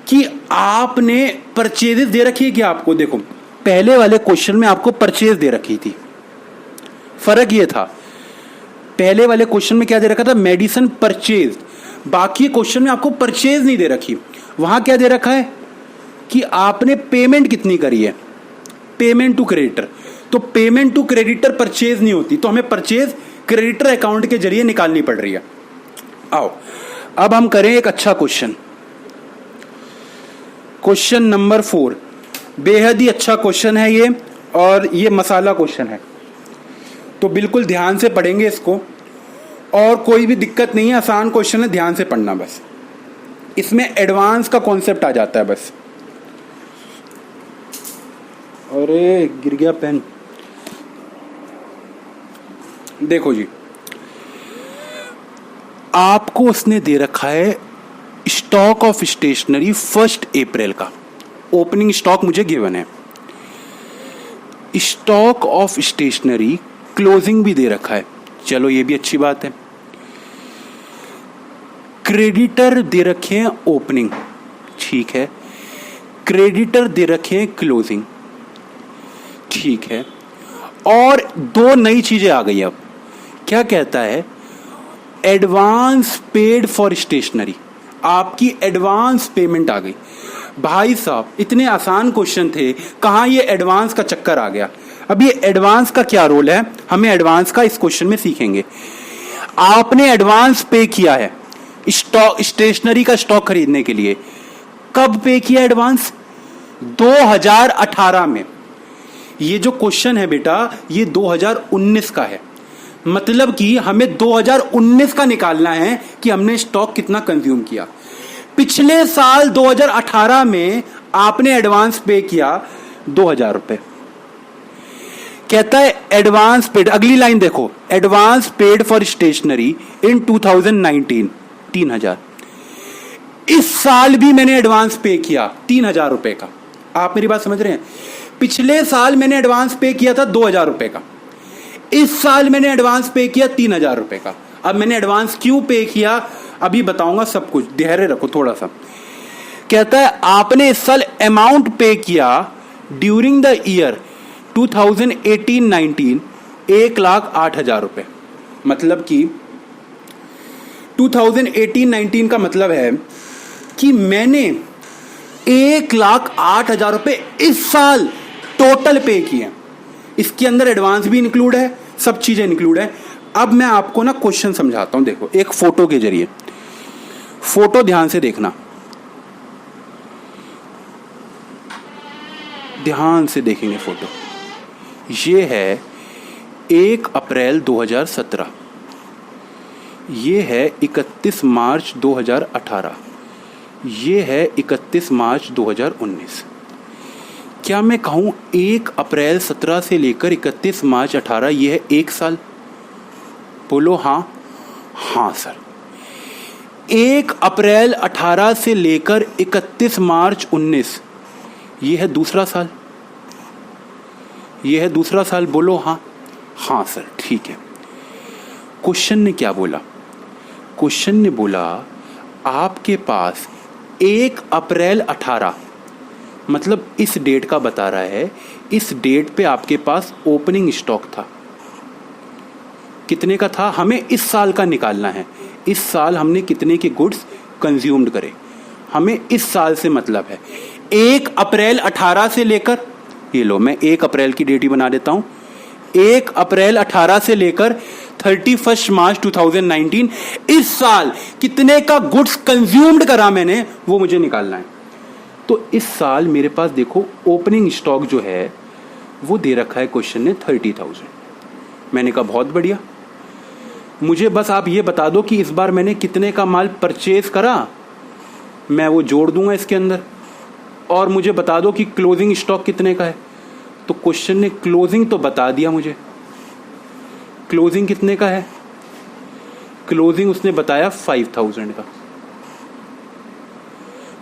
कि आपने परचेजेस दे रखी है क्या आपको? देखो, पहले वाले क्वेश्चन में आपको परचेज दे रखी थी। फर्क ये था, पहले वाले क्वेश्चन में क्या दे रखा था? Medicine purchase. बाकी क्वेश्चन में आपको परचेज नहीं दे रखी। वहां क्या दे रखा है कि आपने पेमेंट कितनी करी है, पेमेंट टू क्रेडिटर। तो पेमेंट टू क्रेडिटर परचेज नहीं होती, तो हमें परचेज क्रेडिटर अकाउंट के जरिए निकालनी पड़ रही है। आओ, अब हम करें एक अच्छा क्वेश्चन। क्वेश्चन नंबर 4 बेहद ही अच्छा क्वेश्चन है ये, और ये मसाला क्वेश्चन है, तो बिल्कुल ध्यान से पढ़ेंगे इसको। और कोई भी दिक्कत नहीं है, आसान क्वेश्चन है, ध्यान से पढ़ना बस। इसमें एडवांस का कॉन्सेप्ट आ जाता है बस। अरे गिर गया पेन। देखो जी, आपको उसने दे रखा है स्टॉक ऑफ स्टेशनरी 1 अप्रैल का। ओपनिंग स्टॉक मुझे गिवन है। स्टॉक ऑफ स्टेशनरी क्लोजिंग भी दे रखा है। चलो, ये भी अच्छी बात है। क्रेडिटर दे रखे हैं ओपनिंग, ठीक है। क्रेडिटर दे रखे हैं क्लोजिंग, ठीक है। और 2 नई चीजें आ गई। अब क्या कहता है? Advance paid for stationery. आपकी एडवांस पेमेंट आ गई। भाई साहब, इतने आसान क्वेश्चन थे, कहां ये एडवांस का चक्कर आ गया? अब ये एडवांस का क्या रोल है, हमें एडवांस का इस क्वेश्चन में सीखेंगे। आपने एडवांस पे किया है स्टॉक, स्टेशनरी का स्टॉक खरीदने के लिए। कब पे किया एडवांस? 2018 में। ये जो क्वेश्चन है बेटा, ये 2019 का है। मतलब कि हमें 2019 का निकालना है कि हमने स्टॉक कितना कंज्यूम किया। पिछले साल 2018 में आपने एडवांस पे किया 2,000 रुपए। कहता है एडवांस पेड, अगली लाइन देखो, एडवांस पेड फॉर स्टेशनरी इन 2019 3,000। इस साल भी मैंने एडवांस पे किया 3,000 रुपए का। आप मेरी बात समझ रहे हैं? पिछले साल मैंने एडवांस पे किया था 2,000 रुपए का, इस साल मैंने एडवांस पे किया 3,000 रुपए का। अब मैंने एडवांस क्यों पे किया अभी बताऊंगा सब कुछ, धैर्य रखो थोड़ा सा। कहता है आपने इस साल अमाउंट पे किया ड्यूरिंग द ईयर 2018-19 1,08,000 रुपए। मतलब कि 2018-19 का मतलब है कि मैंने 1,08,000 रुपए इस साल टोटल पे किए। इसके अंदर एडवांस भी इंक्लूड है, सब चीजें इंक्लूड है। अब मैं आपको ना क्वेश्चन समझाता हूं, देखो एक फोटो के जरिए। फोटो ध्यान से देखना, ध्यान से देखेंगे फोटो। ये है 1 अप्रैल 2017, ये है 31 मार्च 2018, ये है 31 मार्च 2019। क्या मैं कहूं 1 अप्रैल 17 से लेकर 31 मार्च 18 ये है एक साल? बोलो हाँ। हाँ सर। 1 अप्रैल 18 से लेकर 31 मार्च 19 ये है दूसरा साल, ये है दूसरा साल। बोलो हाँ। हाँ सर ठीक है। क्वेश्चन ने क्या बोला? क्वेश्चन ने बोला आपके पास 1 अप्रैल 18 मतलब इस डेट का बता रहा है, इस डेट पे आपके पास ओपनिंग स्टॉक था। कितने का था? हमें इस साल का निकालना है। इस साल हमने कितने के गुड्स कंज्यूम्ड करे, हमें इस साल से मतलब है। 1 अप्रैल 18 से लेकर, ये लो मैं 1 अप्रैल की डेट ही बना देता हूं, 1 अप्रैल 18 से लेकर 31 मार्च 2019 इस साल कितने का गुड्स कंज्यूम्ड करा मैंने, वो मुझे निकालना है। तो इस साल मेरे पास देखो ओपनिंग स्टॉक जो है वो दे रखा है क्वेश्चन ने 30,000। मैंने कहा बहुत बढ़िया, मुझे बस आप ये बता दो कि इस बार मैंने कितने का माल परचेज करा, मैं वो जोड़ दूंगा इसके अंदर, और मुझे बता दो कि क्लोजिंग स्टॉक कितने का है। तो क्वेश्चन ने क्लोजिंग तो बता दिया मुझे, क्लोजिंग कितने का है? क्लोजिंग उसने बताया 5,000 का।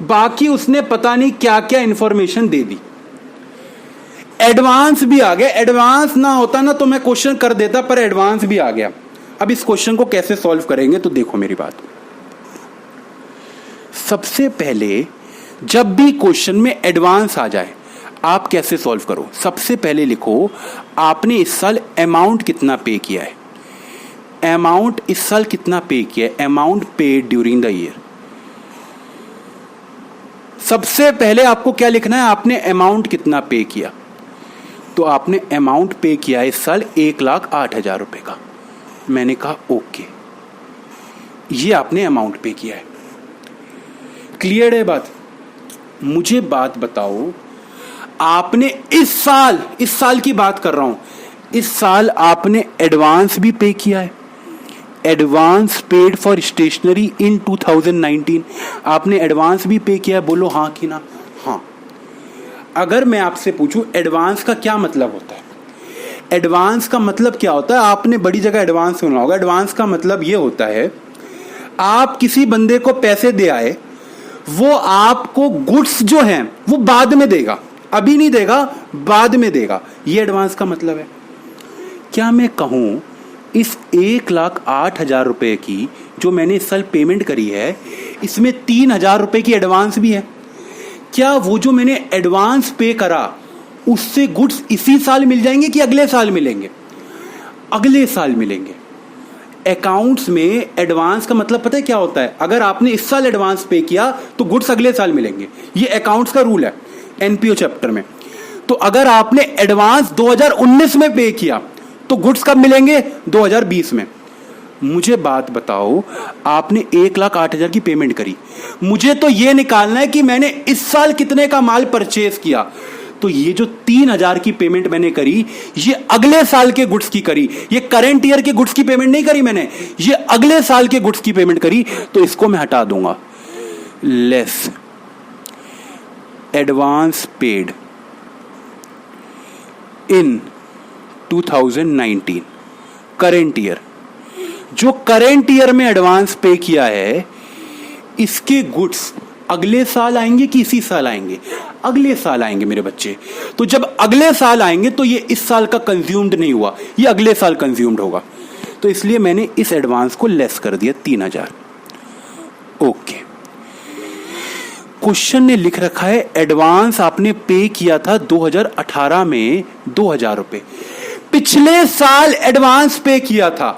बाकी उसने पता नहीं क्या क्या इंफॉर्मेशन दे दी। एडवांस भी आ गया, एडवांस ना होता ना तो मैं क्वेश्चन कर देता, पर एडवांस भी आ गया। अब इस क्वेश्चन को कैसे सॉल्व करेंगे तो देखो मेरी बात। सबसे पहले जब भी क्वेश्चन में एडवांस आ जाए आप कैसे सॉल्व करो? सबसे पहले लिखो आपने इस साल अमाउंट कितना पे किया है। अमाउंट इस साल कितना पे किया है, amount paid during the year. सबसे पहले आपको क्या लिखना है? आपने अमाउंट कितना पे किया। तो आपने अमाउंट पे किया है इस साल 1,08,000 रुपए का। मैंने कहा ओके, ये आपने अमाउंट पे किया है। क्लियर है बात? मुझे बात बताओ, आपने इस साल की बात कर रहा हूं, इस साल आपने एडवांस भी पे किया है। एडवांस पेड फॉर स्टेशनरी इन 2019, आपने एडवांस भी पे किया है। बोलो हाँ कि ना? हाँ। अगर मैं आपसे पूछूं एडवांस का क्या मतलब होता है, एडवांस का मतलब क्या होता है? आपने बड़ी जगह एडवांस सुना होगा। एडवांस का मतलब ये होता है आप किसी बंदे को पैसे दे आए, वो आपको गुड्स जो हैं वो बाद में देगा, अभी नहीं देगा, बाद में देगा। ये एडवांस का मतलब है। क्या मैं कहूं इस 1,08,000 रुपए की जो मैंने इस साल पेमेंट करी है, इसमें 3,000 रुपए की एडवांस भी है। क्या वो जो मैंने एडवांस पे करा उससे गुड्स इसी साल मिल जाएंगे कि अगले साल मिलेंगे? अगले साल मिलेंगे। अकाउंट्स में एडवांस का मतलब पता है क्या होता है? अगर आपने इस साल एडवांस पे किया तो गुड्स अगले साल मिलेंगे। ये अकाउंट्स का रूल है एनपीओ चैप्टर में। तो अगर आपने एडवांस 2019 में पे किया तो गुड्स कब मिलेंगे? 2020 में। मुझे बात बताओ, आपने 1,08,000 की पेमेंट करी, मुझे तो ये निकालना है कि मैंने इस साल कितने का माल परचेज किया। तो ये जो 3,000 की पेमेंट मैंने करी, ये अगले साल के गुड्स की करी, ये करेंट ईयर के गुड्स की पेमेंट नहीं करी मैंने, ये अगले साल के गुड्स की पेमेंट करी। तो इसको मैं हटा दूंगा, less advance paid in 2019 current year. जो करेंट ईयर में एडवांस पे किया है, इसके गुड्स अगले साल आएंगे कि इसी साल आएंगे? अगले साल आएंगे मेरे बच्चे। तो जब अगले साल आएंगे तो ये इस साल का कंज्यूम्ड नहीं हुआ, ये अगले साल कंज्यूम्ड होगा। तो इसलिए मैंने इस एडवांस को लेस कर दिया 3000। ओके, क्वेश्चन ने लिख रखा है एडवांस आपने पे किया था 2018 में 2000 रुपए, पिछले साल एडवांस पे किया था।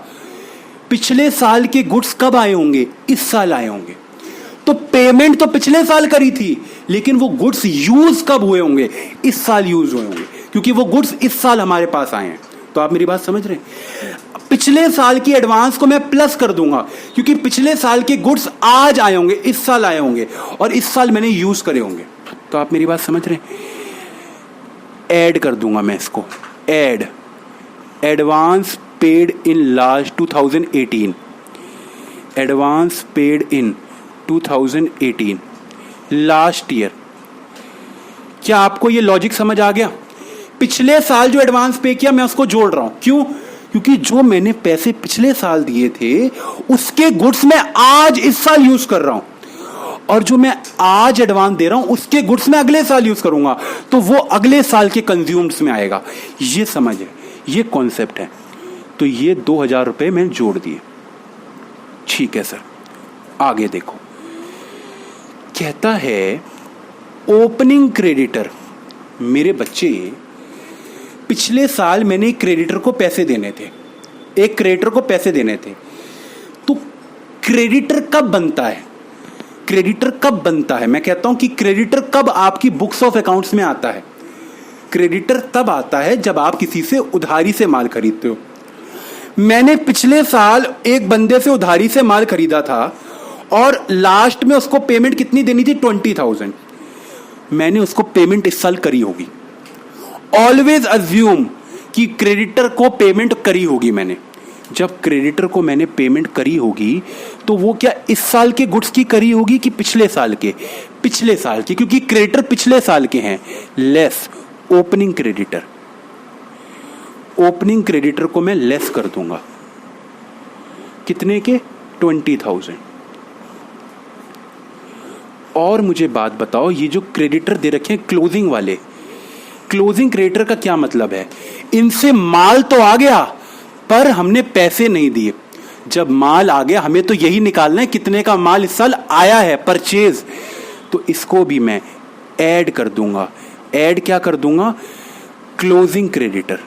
पिछले साल के गुड्स कब आए होंगे? इस साल आए होंगे। तो पेमेंट तो पिछले साल करी थी, लेकिन वो गुड्स यूज कब हुए होंगे? इस साल यूज हुए होंगे, क्योंकि वो गुड्स इस साल हमारे पास आए हैं। तो आप मेरी बात समझ रहे हैं? पिछले साल की एडवांस को मैं प्लस कर दूंगा, क्योंकि पिछले साल के गुड्स आज आए होंगे, इस साल आए होंगे, और इस साल मैंने यूज करे होंगे। तो आप मेरी बात समझ रहे हैं? ऐड कर दूंगा मैं इसको, add advance paid in last 2018, advance paid in 2018 last year. क्या आपको ये लॉजिक समझ आ गया? पिछले साल जो एडवांस पे किया मैं उसको जोड़ रहा हूं। क्यों? क्योंकि जो मैंने पैसे पिछले साल दिए थे उसके गुड्स मैं आज इस साल यूज कर रहा हूं, और जो मैं आज एडवांस दे रहा हूं उसके गुड्स मैं अगले साल यूज करूंगा, तो वो अगले साल के कंज्यूम्ड्स में आएगा। ये समझ है, ये कॉन्सेप्ट है। तो ये 2000 रुपए मैं जोड़ दिए। ठीक है सर, आगे देखो। कहता है ओपनिंग क्रेडिटर। मेरे बच्चे, पिछले साल मैंने एक क्रेडिटर को पैसे देने थे, एक क्रेडिटर को पैसे देने थे। तो क्रेडिटर कब बनता है? क्रेडिटर कब बनता है? मैं कहता हूं कि क्रेडिटर कब आपकी बुक्स ऑफ अकाउंट्स में आता है? क्रेडिटर तब आता है जब आप किसी से उधारी से माल खरीदते हो। मैंने पिछले साल एक बंदे से उधारी से माल खरीदा था और लास्ट में उसको पेमेंट कितनी देनी थी? 20,000। मैंने उसको पेमेंट इस साल करी होगी। ऑलवेज अज्यूम कि क्रेडिटर को पेमेंट करी होगी मैंने। जब क्रेडिटर को मैंने पेमेंट करी होगी तो वो क्या इस साल के गुड्स की करी होगी कि पिछले साल के? पिछले साल की, क्योंकि क्रेडिटर पिछले साल के हैं। Less opening creditor, opening creditor को मैं लेस कर दूंगा। कितने के? 20,000। और मुझे बात बताओ, ये जो क्रेडिटर दे रखे हैं क्लोजिंग वाले, क्लोजिंग क्रेडिटर का क्या मतलब है? इनसे माल तो आ गया पर हमने पैसे नहीं दिए। जब माल आ गया हमें तो यही निकालना है कितने का माल इस साल आया है, परचेज। तो इसको भी मैं ऐड कर दूंगा। ऐड क्या कर दूंगा? Closing creditor.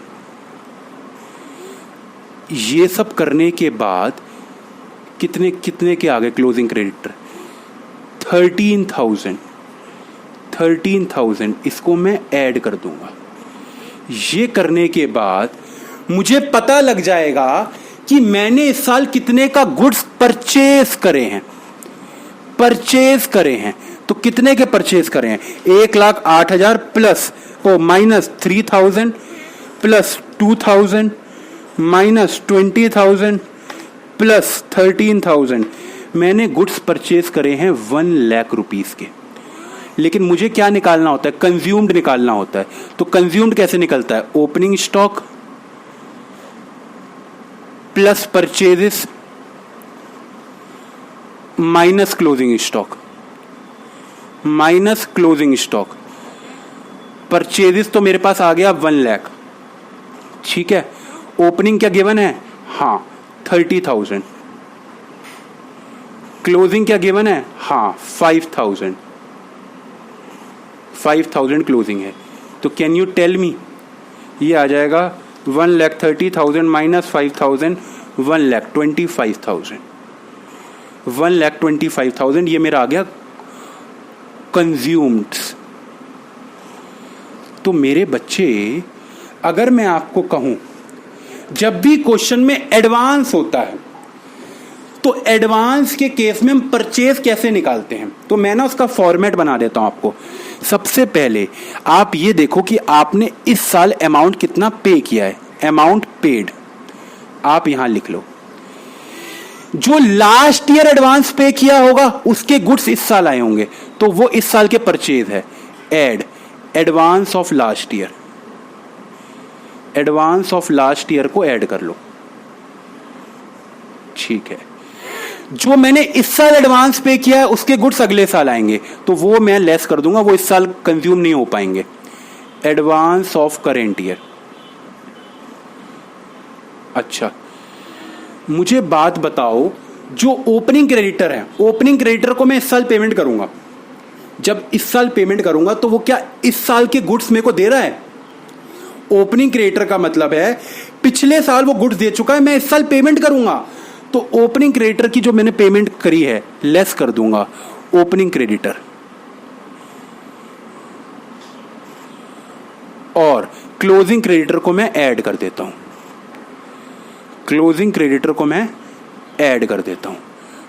ये सब करने के बाद कितने कितने के आ गए क्लोजिंग क्रेडिटर? 13,000। इसको मैं ऐड कर दूंगा। ये करने के बाद मुझे पता लग जाएगा कि मैंने इस साल कितने का गुड्स परचेज करे हैं। परचेज करे हैं तो कितने के परचेज करे हैं? 1,08,000 plus minus 3,000 plus 2,000 minus 20,000 plus 13,000। मैंने गुड्स परचेज करे हैं 1 लाख रुपीस के। लेकिन मुझे क्या निकालना होता है? कंज्यूम्ड निकालना होता है। तो कंज्यूम्ड कैसे निकलता है? Opening stock plus purchases minus closing stock, minus closing stock. Purchases तो मेरे पास आ गया 1 लाख। ठीक है, ओपनिंग क्या गिवन है? हाँ 30,000। क्लोजिंग क्या गिवन है? हाँ 5,000। 5,000 क्लोजिंग है। तो कैन यू टेल मी, ये आ जाएगा 1,30,000 माइनस 5,000, 1,25,000। 1,25,000 ये मेरा आ गया कंज्यूम्ड। तो मेरे बच्चे, अगर मैं आपको कहूं जब भी क्वेश्चन में एडवांस होता है तो एडवांस के केस में हम परचेज कैसे निकालते हैं, तो मैं ना उसका फॉर्मेट बना देता हूं आपको। सबसे पहले आप ये देखो कि आपने इस साल अमाउंट कितना पे किया है। अमाउंट पेड आप यहां लिख लो। जो लास्ट ईयर एडवांस पे किया होगा उसके गुड्स इस साल आए होंगे, तो वो इस साल के परचेज है। Add advance of last year, advance of last year को ऐड कर लो। ठीक है। जो मैंने इस साल एडवांस पे किया है उसके गुड्स अगले साल आएंगे, तो वो मैं लेस कर दूंगा, वो इस साल कंज्यूम नहीं हो पाएंगे। Advance of current year. अच्छा, मुझे बात बताओ, जो ओपनिंग क्रेडिटर है, ओपनिंग क्रेडिटर को मैं इस साल पेमेंट करूंगा, जब इस साल पेमेंट करूंगा तो वो क्या इस साल के गुड्स मेरे को दे रहा है? ओपनिंग क्रेडिटर का मतलब है पिछले साल वो गुड्स दे चुका है, मैं इस साल पेमेंट करूंगा, तो ओपनिंग क्रेडिटर की जो मैंने पेमेंट करी है लेस कर दूंगा ओपनिंग क्रेडिटर, और क्लोजिंग क्रेडिटर को मैं ऐड कर देता हूं, क्लोजिंग क्रेडिटर को मैं ऐड कर देता हूं।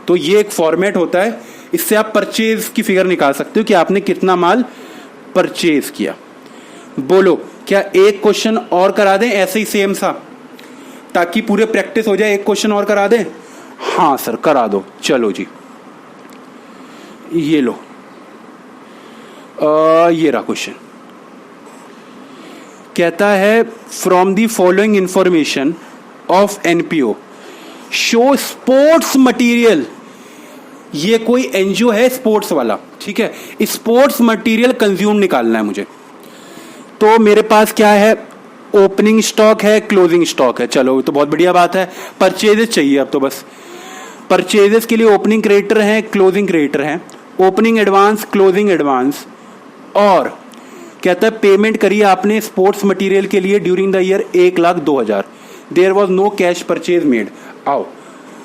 तो ये एक फॉर्मेट होता है, इससे आप परचेज की फिगर निकाल सकते हो कि आपने कितना माल परचेज किया। बोलो, क्या एक क्वेश्चन और करा दें ऐसे ही सेम सा, ताकि पूरे प्रैक्टिस हो जाए? एक क्वेश्चन और करा दें? हाँ सर करा दो। चलो जी, ये लो, ये रहा क्वेश्चन। कहता है from the following information of NPO show sports material. ये कोई एनजीओ है स्पोर्ट्स वाला, ठीक है, स्पोर्ट्स मटेरियल कंज्यूम निकालना है मुझे। तो मेरे पास क्या है, ओपनिंग स्टॉक है, क्लोजिंग स्टॉक है। चलो तो बहुत बढ़िया बात है। परचेजेस चाहिए अब तो बस। परचेजेस के लिए ओपनिंग क्रेडिटर है, क्लोजिंग क्रेडिटर है, ओपनिंग एडवांस, क्लोजिंग एडवांस, और कहता है पेमेंट करिए आपने स्पोर्ट्स मटेरियल के लिए during the year 1,02,000। There was no cash purchase made. आओ,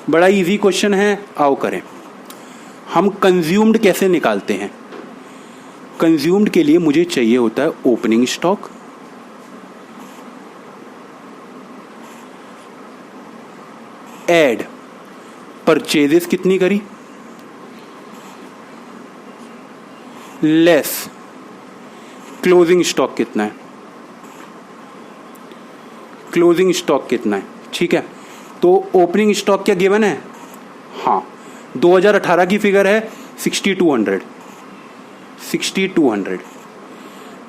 बड़ा इजी क्वेश्चन है, आओ करें। हम कंज्यूम्ड कैसे निकालते हैं? कंज्यूम्ड के लिए मुझे चाहिए होता है ओपनिंग स्टॉक, ऐड परचेजेस कितनी करी, लेस क्लोजिंग स्टॉक कितना है, क्लोजिंग स्टॉक कितना है, ठीक है। तो ओपनिंग स्टॉक क्या गिवन है? हाँ, 2018 की फिगर है 6200, 6200।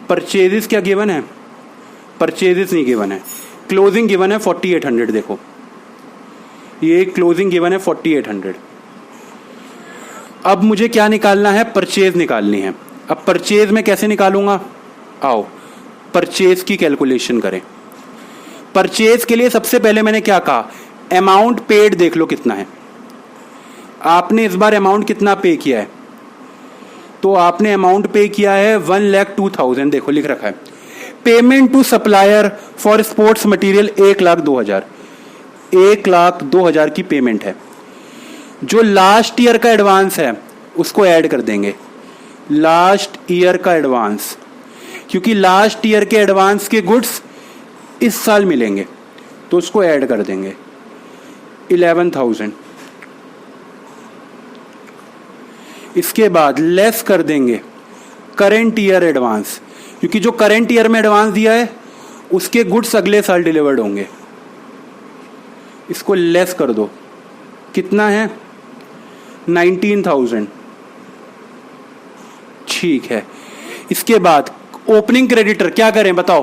परचेजेस क्या गिवन है? परचेजेस नहीं गिवन है, क्लोजिंग गिवन है 4800। देखो ये क्लोजिंग गिवन है 4800। अब मुझे क्या निकालना है? परचेज निकालनी है। अब परचेज में कैसे निकालूंगा? आओ परचेज की कैलकुलेशन करें। परचेज के लिए सबसे पहले मैंने क्या कहा, अमाउंट पेड देख लो कितना है। आपने इस बार अमाउंट कितना पे किया है? तो आपने अमाउंट पे किया है 1,02,000। देखो लिख रखा है payment to supplier for sports material 1,02,000। 1,02,000 की पेमेंट है। जो लास्ट ईयर का एडवांस है उसको ऐड कर देंगे, लास्ट ईयर का एडवांस, क्योंकि लास्ट ईयर के एडवांस के गुड्स इस साल मिलेंगे, तो उसको ऐड कर देंगे 11,000। इसके बाद लेस कर देंगे करेंट ईयर एडवांस, क्योंकि जो करेंट ईयर में एडवांस दिया है उसके गुड्स अगले साल डिलीवर्ड होंगे। इसको लेस कर दो, कितना है? 19,000, ठीक है। इसके बाद ओपनिंग क्रेडिटर क्या करें बताओ?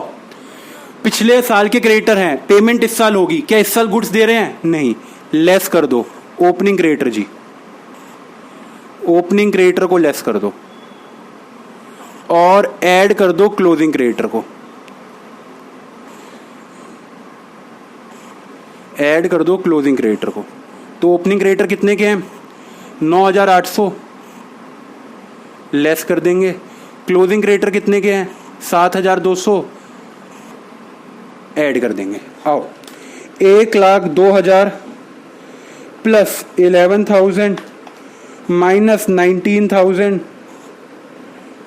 पिछले साल के क्रेडिटर हैं, पेमेंट इस साल होगी, क्या इस साल गुड्स दे रहे हैं? नहीं, लेस कर दो ओपनिंग क्रेडिटर जी, ओपनिंग क्रेडिटर को लेस कर दो और ऐड कर दो क्लोजिंग क्रेडिटर को, ऐड कर दो क्लोजिंग क्रेडिटर को। तो ओपनिंग क्रेडिटर कितने के हैं? 9,800, लेस कर देंगे। क्लोजिंग क्रेडिटर कितने के हैं? 7,200, ऐड कर देंगे। आओ 1,02,000 plus 11,000 minus 19,000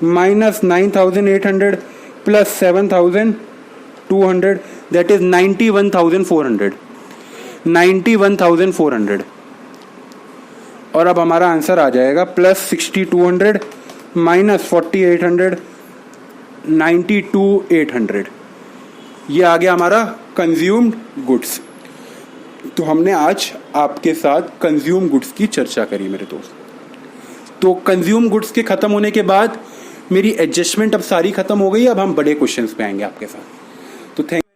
minus 9,800 plus 7,200, that is 91,400, 91,400। और अब हमारा आंसर आ जाएगा प्लस 6,200 माइनस 4,800, 92,800। ये आ गया हमारा कंज्यूम्ड गुड्स। तो हमने आज आपके साथ कंज्यूम गुड्स की चर्चा करी मेरे दोस्त। तो कंज्यूम गुड्स के खत्म होने के बाद मेरी एडजस्टमेंट अब सारी खत्म हो गई। अब हम बड़े क्वेश्चंस पे आएंगे आपके साथ। तो थैंक